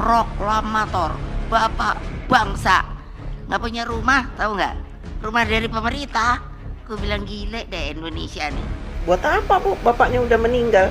proklamator, bapak bangsa. Nggak punya rumah, tahu nggak? Rumah dari pemerintah. Gue bilang gile deh Indonesia nih. Buat apa, Bu? Bapaknya udah meninggal.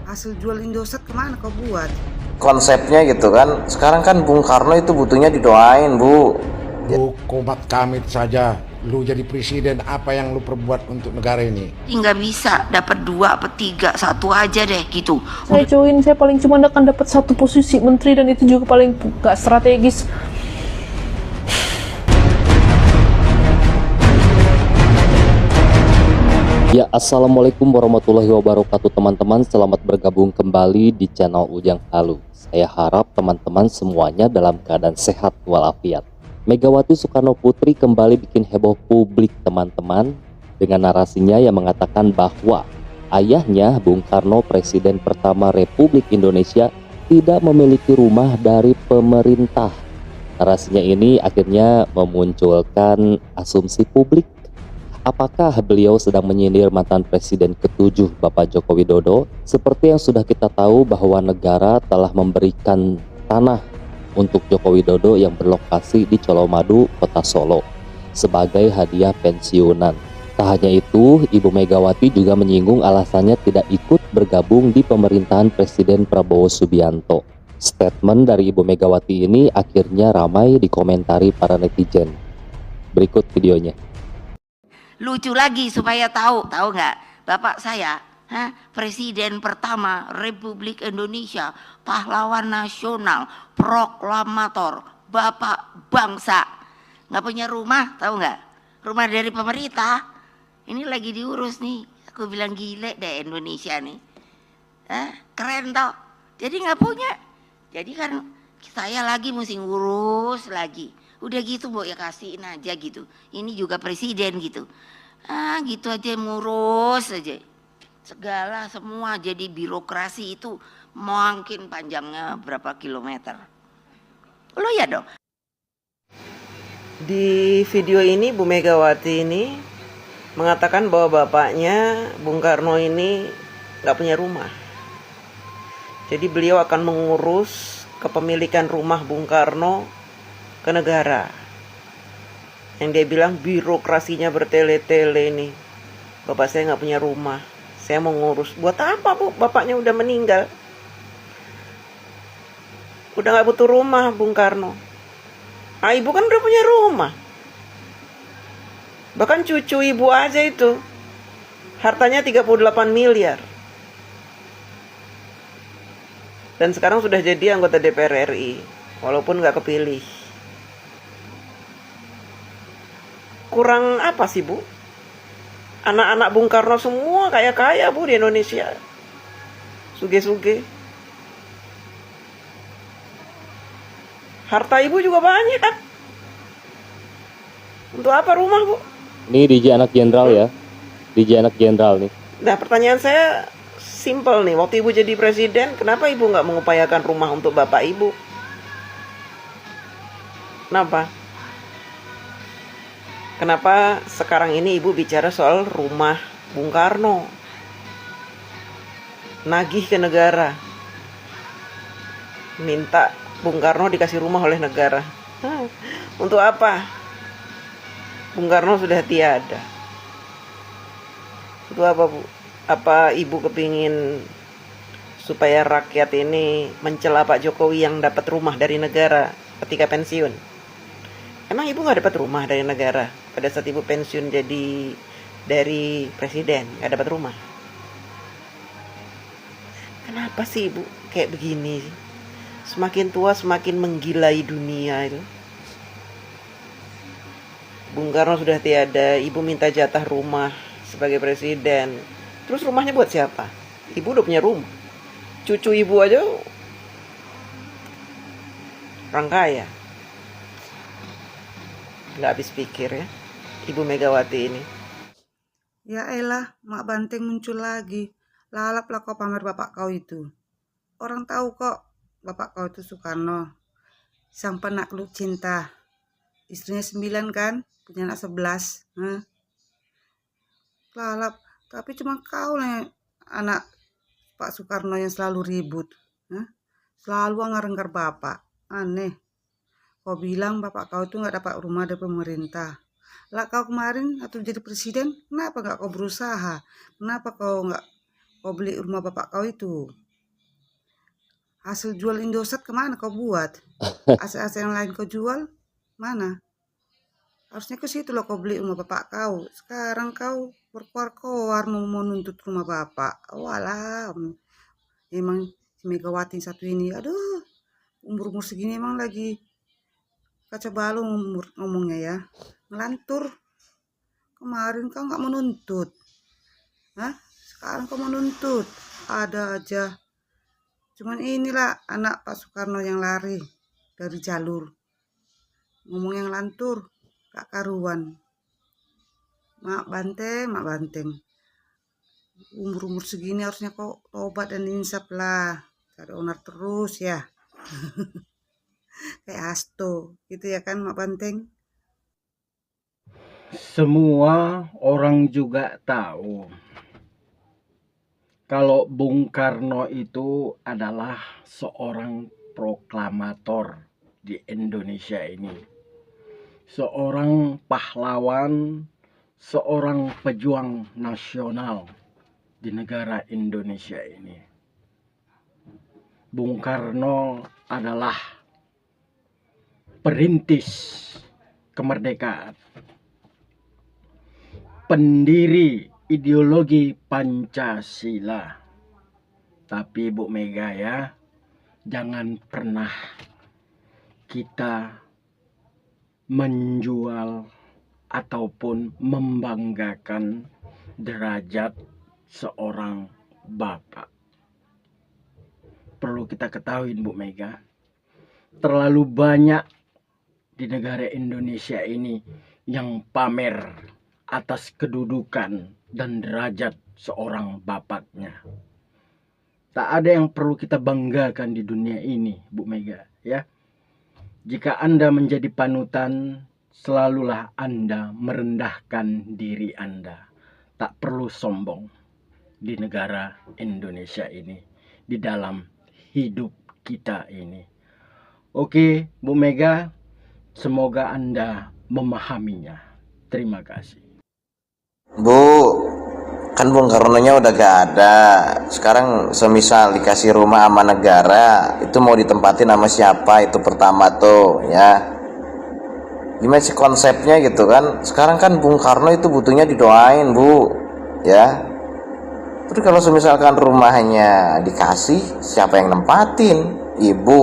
Hasil jual Indosat kemana kau buat? Konsepnya gitu kan, sekarang kan Bung Karno itu butuhnya didoain, Bu. Bu Komat Kamit saja, lu jadi presiden, apa yang lu perbuat untuk negara ini? Nggak bisa dapat 2 apa 3, 1 aja deh gitu. Saya join, saya paling cuma akan dapat 1 posisi menteri dan itu juga paling gak strategis. Ya, assalamualaikum warahmatullahi wabarakatuh teman-teman. Selamat bergabung kembali di channel Ujang Halu. Saya harap teman-teman semuanya dalam keadaan sehat walafiat. Megawati Soekarno Putri kembali bikin heboh publik teman-teman dengan narasinya yang mengatakan bahwa ayahnya Bung Karno, Presiden pertama Republik Indonesia, tidak memiliki rumah dari pemerintah. Narasinya ini akhirnya memunculkan asumsi publik. Apakah beliau sedang menyindir mantan Presiden ke-7 Bapak Joko Widodo? Seperti yang sudah kita tahu bahwa negara telah memberikan tanah untuk Joko Widodo yang berlokasi di Colomadu, Kota Solo sebagai hadiah pensiunan. Tak hanya itu, Ibu Megawati juga menyinggung alasannya tidak ikut bergabung di pemerintahan Presiden Prabowo Subianto. Statement dari Ibu Megawati ini akhirnya ramai dikomentari para netizen. Berikut videonya. Lucu lagi supaya tahu nggak? Bapak saya, Presiden pertama Republik Indonesia, pahlawan nasional, proklamator, bapak bangsa. Nggak punya rumah, tahu nggak? Rumah dari pemerintah. Ini lagi diurus nih. Aku bilang gile deh Indonesia nih. Keren tau. Jadi nggak punya. Jadi kan saya lagi mesti ngurus lagi. Udah gitu Bu ya kasihin aja gitu. Ini juga presiden gitu. Gitu aja ngurus aja. Segala semua jadi birokrasi itu mungkin panjangnya berapa kilometer. Lo ya dong. Di video ini Bu Megawati ini mengatakan bahwa bapaknya Bung Karno ini nggak punya rumah. Jadi beliau akan mengurus kepemilikan rumah Bung Karno ke negara. Yang dia bilang birokrasinya bertele-tele nih. Bapak saya nggak punya rumah, saya mau ngurus. Buat apa Bu? Bapaknya udah meninggal. Udah nggak butuh rumah Bung Karno. Ibu kan udah punya rumah. Bahkan cucu ibu aja itu hartanya 38 miliar. Dan sekarang sudah jadi anggota DPR RI, walaupun nggak kepilih. Kurang apa sih Bu? Anak-anak Bung Karno semua kaya-kaya Bu di Indonesia. Suge-suge. Harta ibu juga banyak kan? Untuk apa rumah Bu? Ini DJ anak jenderal ya. DJ anak jenderal nih. Nah pertanyaan saya simple nih. Waktu ibu jadi presiden, kenapa ibu nggak mengupayakan rumah untuk bapak ibu? Kenapa? Kenapa sekarang ini ibu bicara soal rumah Bung Karno? Nagih ke negara. Minta Bung Karno dikasih rumah oleh negara. Untuk apa? Bung Karno sudah tiada. Untuk apa Bu? Apa ibu kepingin supaya rakyat ini mencela Pak Jokowi yang dapat rumah dari negara ketika pensiun? Emang ibu gak dapat rumah dari negara pada saat ibu pensiun jadi dari presiden, gak dapat rumah? Kenapa sih ibu kayak begini? Semakin tua semakin menggilai dunia itu. Bung Karno sudah tiada, ibu minta jatah rumah sebagai presiden. Terus rumahnya buat siapa? Ibu udah punya rumah. Cucu ibu aja orang kaya. Nggak habis pikir ya Ibu Megawati ini. Ya elah, Mak Banteng muncul lagi. Lalap lah kau pamer bapak kau itu. Orang tahu kok bapak kau itu Soekarno, sang penakluk cinta. Istrinya 9 kan, punya anak 11. Lalap, tapi cuma kau lah anak Pak Soekarno yang selalu ribut. Selalu anggar-anggar bapak. Aneh. Kau bilang bapak kau itu nggak dapat rumah dari pemerintah. Lah kau kemarin atau jadi presiden, kenapa nggak kau berusaha? Kenapa kau nggak kau beli rumah bapak kau itu? Hasil jual Indosat kemana kau buat? Aset-aset yang lain kau jual mana? Harusnya ke situ loh kau beli rumah bapak kau. Sekarang kau berkoar-koar mau nuntut rumah bapak. Walah, emang si Megawati satu ini, aduh, umur-umur segini emang lagi kaca balu ngomongnya ya. Ngelantur. Kemarin kau nggak menuntut. Hah? Sekarang kau menuntut. Ada aja. Cuman inilah anak Pak Soekarno yang lari dari jalur. Ngomong yang lantur. Gak karuan. Mak banteng. Umur-umur segini harusnya kau tobat dan insaf lah. Cari onar terus ya. Kayak Hasto gitu ya kan Mak Banteng. Semua orang juga tahu kalau Bung Karno itu adalah seorang proklamator di Indonesia ini. Seorang pahlawan, seorang pejuang nasional di negara Indonesia ini. Bung Karno adalah perintis kemerdekaan, pendiri ideologi Pancasila. Tapi Bu Mega ya, jangan pernah kita menjual ataupun membanggakan derajat seorang bapak. Perlu kita ketahui Bu Mega, terlalu banyak di negara Indonesia ini yang pamer atas kedudukan dan derajat seorang bapaknya. Tak ada yang perlu kita banggakan di dunia ini, Bu Mega, ya. Jika Anda menjadi panutan, selalulah Anda merendahkan diri Anda. Tak perlu sombong di negara Indonesia ini, di dalam hidup kita ini. Oke, Bu Mega, semoga Anda memahaminya. Terima kasih. Bu, kan Bung Karnonya udah gak ada. Sekarang semisal dikasih rumah sama negara, itu mau ditempatin sama siapa? Itu pertama tuh ya. Gimana sih konsepnya gitu kan? Sekarang kan Bung Karno itu butuhnya didoain Bu, ya. Terus kalau semisalkan rumahnya dikasih, siapa yang nempatin? Ibu.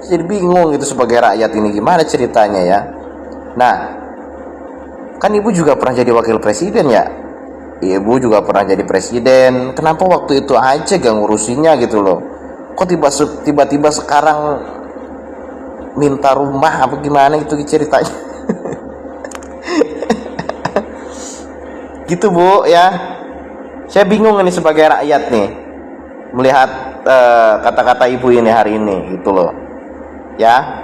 Jadi bingung gitu sebagai rakyat ini gimana ceritanya ya. Nah, kan ibu juga pernah jadi wakil presiden ya. Ibu juga pernah jadi presiden. Kenapa waktu itu aja gak ngurusinya gitu loh? Kok tiba-tiba sekarang minta rumah apa gimana gitu ceritanya? Gitu Bu ya. Saya bingung nih sebagai rakyat nih melihat kata-kata ibu ini hari ini gitu loh. Ya.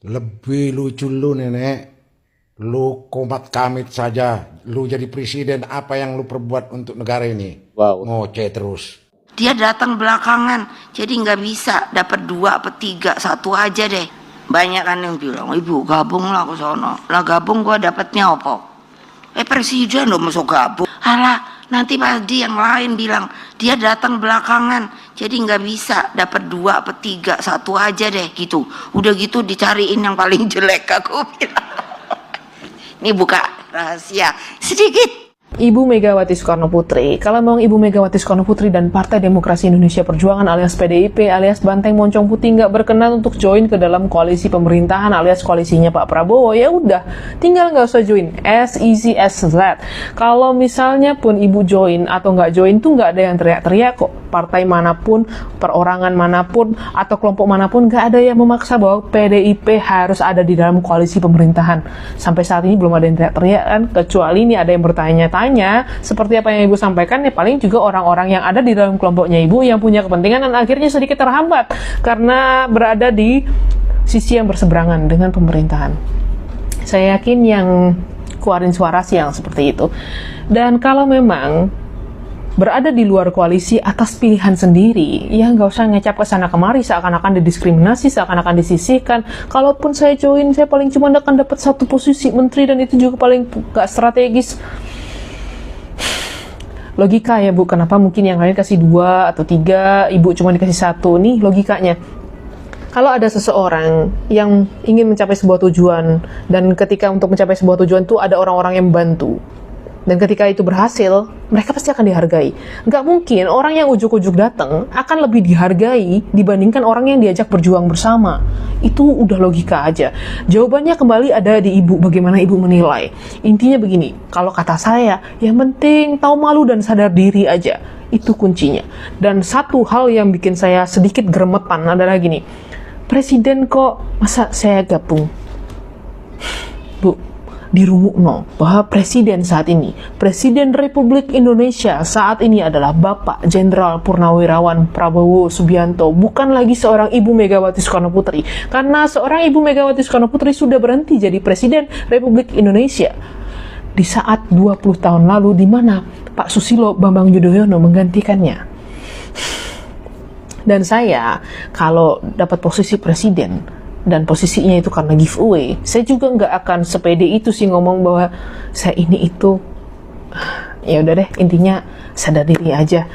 Lebih lucu lu nenek. Lu komat kamit saja. Lu jadi presiden, apa yang lu perbuat untuk negara ini? Wow. Ngoceh terus. Dia datang belakangan, jadi nggak bisa dapat 2 apa 3, 1 aja deh. Banyak kan yang bilang, ibu gabung lah ke sono. Lah gabung gua dapatnya apa? Presiden dong masuk gabung. Alah, nanti pasti yang lain bilang dia datang belakangan, jadi nggak bisa dapat 2 apa 3, 1 aja deh gitu. Udah gitu dicariin yang paling jelek, aku bilang. Ini buka rahasia sedikit. Ibu Megawati Soekarno Putri. Kalau memang Ibu Megawati Soekarno Putri dan Partai Demokrasi Indonesia Perjuangan alias PDIP alias Banteng Moncong Putih nggak berkenan untuk join ke dalam koalisi pemerintahan alias koalisinya Pak Prabowo, ya udah, tinggal nggak usah join. As easy as that. Kalau misalnya pun Ibu join atau nggak join tuh nggak ada yang teriak-teriak kok. Partai manapun, perorangan manapun, atau kelompok manapun nggak ada yang memaksa bahwa PDIP harus ada di dalam koalisi pemerintahan. Sampai saat ini belum ada yang teriak-teriak kan, kecuali ini ada yang bertanya-tanya seperti apa yang Ibu sampaikan, ya paling juga orang-orang yang ada di dalam kelompoknya Ibu yang punya kepentingan dan akhirnya sedikit terhambat karena berada di sisi yang berseberangan dengan pemerintahan. Saya yakin yang keluarin suara sih yang seperti itu. Dan kalau memang berada di luar koalisi atas pilihan sendiri, ya nggak usah ngecap ke sana kemari seakan-akan didiskriminasi, seakan-akan disisihkan. Kalaupun saya join, saya paling cuma akan dapat 1 posisi menteri dan itu juga paling nggak strategis. Logika ya Bu, kenapa mungkin yang lain kasih 2 atau 3, Ibu cuma dikasih 1, nih logikanya. Kalau ada seseorang yang ingin mencapai sebuah tujuan, dan ketika untuk mencapai sebuah tujuan itu ada orang-orang yang membantu, dan ketika itu berhasil, mereka pasti akan dihargai. Nggak mungkin orang yang ujuk-ujuk datang akan lebih dihargai dibandingkan orang yang diajak berjuang bersama. Itu udah logika aja. Jawabannya kembali ada di Ibu, bagaimana Ibu menilai. Intinya begini, kalau kata saya, yang penting tahu malu dan sadar diri aja. Itu kuncinya. Dan satu hal yang bikin saya sedikit geremetan adalah gini, Presiden kok masa saya gabung? Bu, dirumukno bahwa presiden saat ini, Presiden Republik Indonesia saat ini adalah Bapak Jenderal Purnawirawan Prabowo Subianto, bukan lagi seorang Ibu Megawati Soekarno Putri. Karena seorang Ibu Megawati Soekarno Putri sudah berhenti jadi Presiden Republik Indonesia di saat 20 tahun lalu di mana Pak Susilo Bambang Yudhoyono menggantikannya. Dan saya kalau dapat posisi presiden dan posisinya itu karena giveaway, saya juga nggak akan sepede itu sih ngomong bahwa saya ini itu. Ya udah deh, intinya sadar diri aja.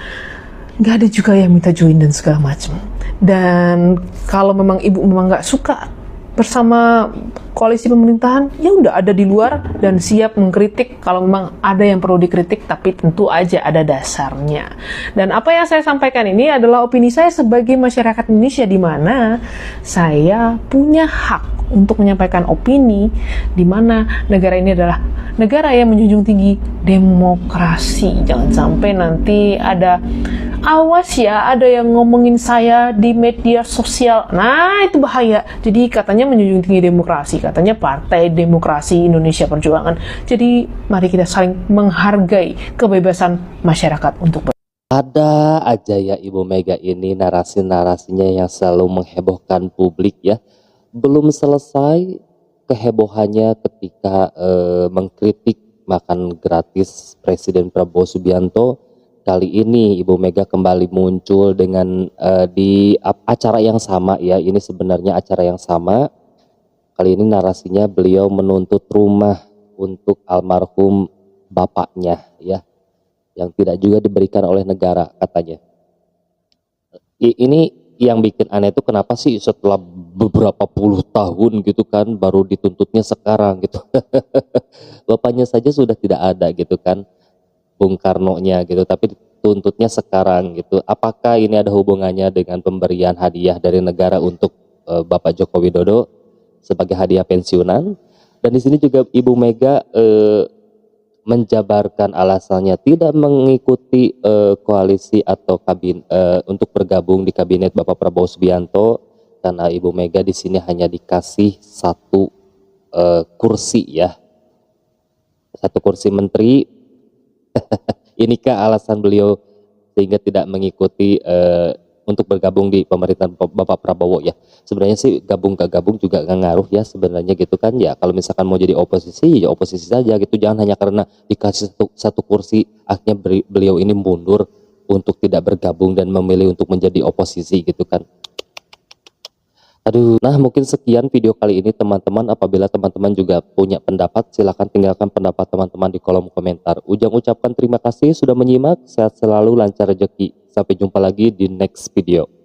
Nggak ada juga yang minta join dan segala macam. Dan kalau memang Ibu memang nggak suka bersama koalisi pemerintahan, ya udah ada di luar dan siap mengkritik kalau memang ada yang perlu dikritik, tapi tentu aja ada dasarnya. Dan apa yang saya sampaikan ini adalah opini saya sebagai masyarakat Indonesia, di mana saya punya hak untuk menyampaikan opini, di mana negara ini adalah negara yang menjunjung tinggi demokrasi. Jangan sampai nanti ada, awas ya, ada yang ngomongin saya di media sosial. Nah, itu bahaya. Jadi katanya menjunjung tinggi demokrasi, katanya Partai Demokrasi Indonesia Perjuangan. Jadi mari kita saling menghargai kebebasan masyarakat untuk Ada aja ya Ibu Mega ini narasi-narasinya yang selalu menghebohkan publik ya. Belum selesai kehebohannya ketika mengkritik makan gratis Presiden Prabowo Subianto. Kali ini Ibu Mega kembali muncul dengan di acara yang sama ya. Ini sebenarnya acara yang sama. Kali ini narasinya beliau menuntut rumah untuk almarhum bapaknya ya, yang tidak juga diberikan oleh negara katanya. Ini yang bikin aneh itu kenapa sih setelah beberapa puluh tahun gitu kan baru dituntutnya sekarang gitu. Bapaknya saja sudah tidak ada gitu kan, Bung Karno-nya gitu, tapi dituntutnya sekarang gitu. Apakah ini ada hubungannya dengan pemberian hadiah dari negara untuk Bapak Joko Widodo sebagai hadiah pensiunan? Dan di sini juga Ibu Mega menjabarkan alasannya tidak mengikuti koalisi atau untuk bergabung di kabinet Bapak Prabowo Subianto karena Ibu Mega di sini hanya dikasih 1 kursi ya, 1 kursi menteri. Inikah alasan beliau sehingga tidak mengikuti untuk bergabung di pemerintahan Bapak Prabowo ya? Sebenarnya sih gabung gak gabung juga gak ngaruh ya sebenarnya gitu kan ya. Kalau misalkan mau jadi oposisi ya oposisi saja gitu, jangan hanya karena dikasih satu kursi akhirnya beliau ini mundur untuk tidak bergabung dan memilih untuk menjadi oposisi gitu kan. Aduh, nah mungkin sekian video kali ini teman-teman. Apabila teman-teman juga punya pendapat, silahkan tinggalkan pendapat teman-teman di kolom komentar. Ujang ucapkan terima kasih sudah menyimak, sehat selalu, lancar rezeki. Sampai jumpa lagi di next video.